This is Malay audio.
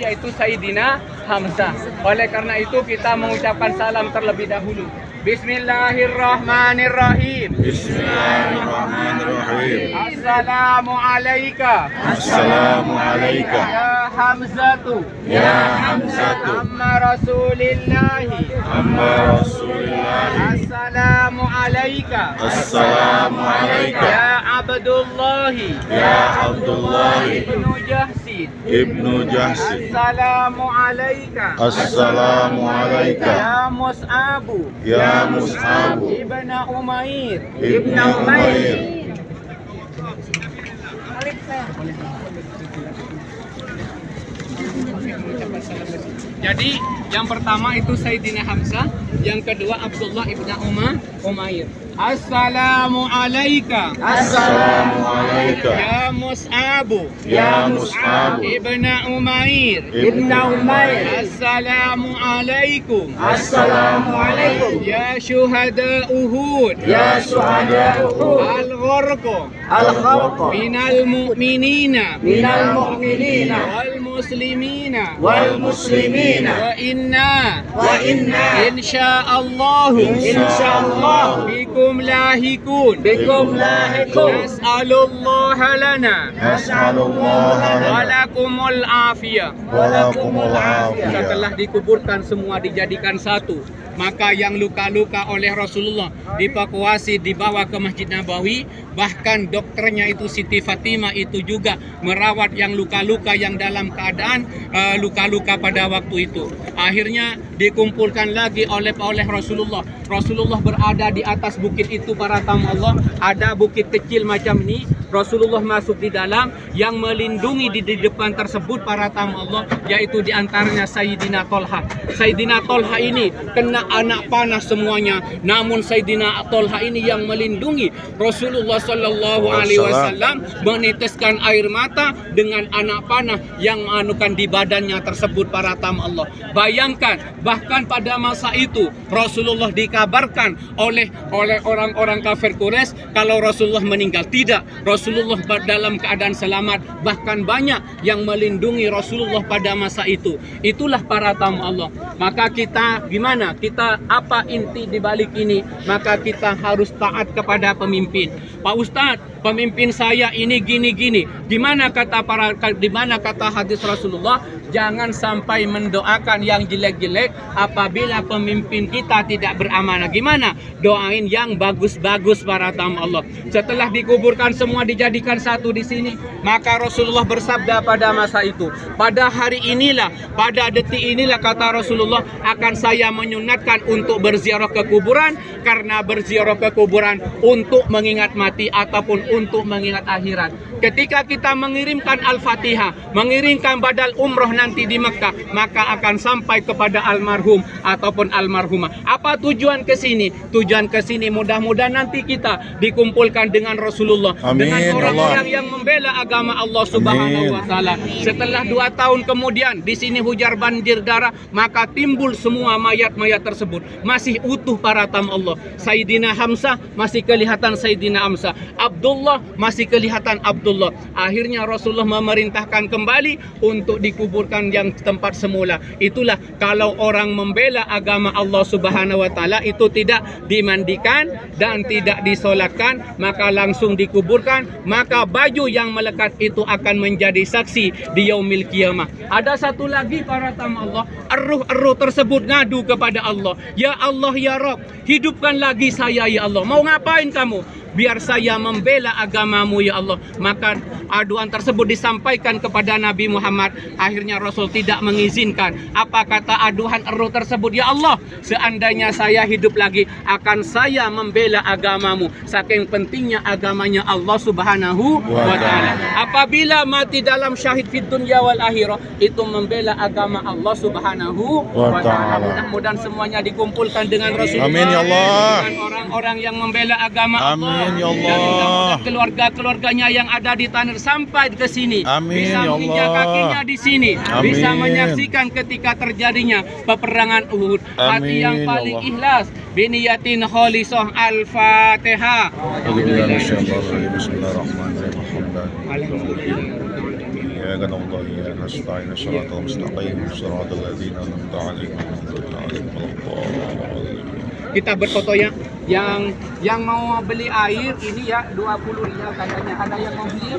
yaitu Sayyidina Hamzah. Oleh karena itu kita mengucapkan salam terlebih dahulu. Bismillahirrahmanirrahim. Bismillahirrahmanirrahim. Assalamu alayka. Assalamu alayka. Ya Hamzatu. Ya Hamzatu. Amma Rasulillahi. Amma Rasulillahi. Assalamu alayka. Assalamu alayka. Ya Abdullahi. Ya Abdullahi. Ibnu Jahsin. Ibnu Jahsin. Assalamu alayka. Assalamu alayka. Ya Mus'abu. Ya Mus'abu. Ibnu Umair. Ibnu Umair. Jadi yang pertama itu Sayyidina Hamzah, yang kedua Abdullah ibn Umair. Assalamu alayka. Assalamu alayka. Ya Mus'abu. Ya Mus'abu. Ibn Umair. Ibnu Umair. Assalamu alaikum. Assalamu alaykum. Ya syuhada Uhud. Ya syuhada Uhud. Al-gharqa. Al-kharqa. Minal mu'minina. Minal mu'minina. Wal muslimina. Wal muslimina. Wa inna. Wa inna. Insyaallah. Insyaallah. Bikum lahikun. Bikum lahikun. Nas'alullaha lana. Nas'alullaha lana. Walakumul afiyah. Walakumul afiyah. Setelah dikuburkan semua dijadikan satu, maka yang luka-luka oleh Rasulullah dievakuasi dibawa ke Masjid Nabawi. Bahkan dokternya itu Siti Fatimah itu juga merawat yang luka-luka yang dalam keadaan luka-luka pada waktu itu. Akhirnya dikumpulkan lagi oleh Rasulullah. Rasulullah berada di atas bukit itu, para tamu Allah. Ada bukit kecil macam ini. Rasulullah masuk di dalam, yang melindungi di depan tersebut para tamu Allah, yaitu diantaranya Sayyidina Tolha. Sayyidina Tolha ini kena anak panah semuanya, namun Sayyidina Tolha ini yang melindungi Rasulullah Sallallahu Alaihi Wasallam, meneteskan air mata dengan anak panah yang anukan di badannya tersebut para tamu Allah. Bayangkan, bahkan pada masa itu Rasulullah dikabarkan oleh orang-orang kafir Quraisy kalau Rasulullah meninggal. Tidak, Rasulullah dalam keadaan selamat, bahkan banyak yang melindungi Rasulullah pada masa itu. Itulah para tamu Allah. Maka kita gimana? Kita apa inti di balik ini? Maka kita harus taat kepada pemimpin. Pak Ustadz, pemimpin saya ini gini-gini. Di mana kata hadis Rasulullah? Jangan sampai mendoakan yang jelek-jelek apabila pemimpin kita tidak beramanah. Gimana? Doain yang bagus-bagus para tamu Allah. Setelah dikuburkan semua dijadikan satu di sini, maka Rasulullah bersabda pada masa itu, pada hari inilah, pada detik inilah kata Rasulullah, akan saya menyunatkan untuk berziarah ke kuburan, karena berziarah ke kuburan untuk mengingat mati ataupun untuk mengingat akhirat. Ketika kita mengirimkan Al-Fatihah, mengirimkan badal umroh nanti di Mekah, maka akan sampai kepada almarhum ataupun almarhumah. Apa tujuan ke sini? Tujuan ke sini mudah-mudahan nanti kita dikumpulkan dengan Rasulullah, Amin, dengan orang-orang Allah. yang membela agama Allah Subhanahu wa taala. Setelah 2 tahun kemudian di sini hujan banjir darah, maka timbul semua mayat-mayat tersebut masih utuh para tamu Allah. Sayyidina Hamzah masih kelihatan Sayyidina Hamzah, Abdullah masih kelihatan Abdullah. Akhirnya Rasulullah memerintahkan kembali untuk dikuburkan yang tempat semula. Itulah kalau orang membela agama Allah Subhanahu wa taala itu tidak dimandikan dan tidak disolatkan, maka langsung dikuburkan, maka baju yang melekat itu akan menjadi saksi di yaumil qiyamah. Ada satu lagi para tamu Allah, ruh-ruh tersebut ngadu kepada Allah, ya Allah ya Rabb, hidupkan lagi saya ya Allah. Mau ngapain kamu? Biar saya membela agamamu ya Allah. Maka aduan tersebut disampaikan kepada Nabi Muhammad. Akhirnya Rasul tidak mengizinkan. Apa kata aduan ruh tersebut? Ya Allah, seandainya saya hidup lagi, akan saya membela agamamu. Saking pentingnya agamanya Allah Subhanahu wa ta'ala. Apabila mati dalam syahid fid dunya wal akhirah, itu membela agama Allah Subhanahu wa ta'ala. Mudah-mudahan semuanya dikumpulkan dengan Rasulullah. Amin ya Allah. Dengan orang-orang yang membela agama Allah. Amin ya Allah. Dan mudah-mudahan keluarga-keluarganya yang ada di tanah sampai ke sini, Amin bisa ya menginjak Allah. kakinya di sini, Amin. bisa menyaksikan ketika terjadinya peperangan Uhud. Hati yang Amin ya paling Allah. ikhlas, biniyatin khalisah. Al-Fatihah. Bismillahirrahmanirrahim. Alhamdulillah. إياك نعبد وإياك نستعين الصراط المستقيم صراط الذين أنعمت عليهم غير المغضوب عليهم ولا الضالين. Kita berfoto yang mau beli air ini ya 20 rial katanya. Ada yang mau beli?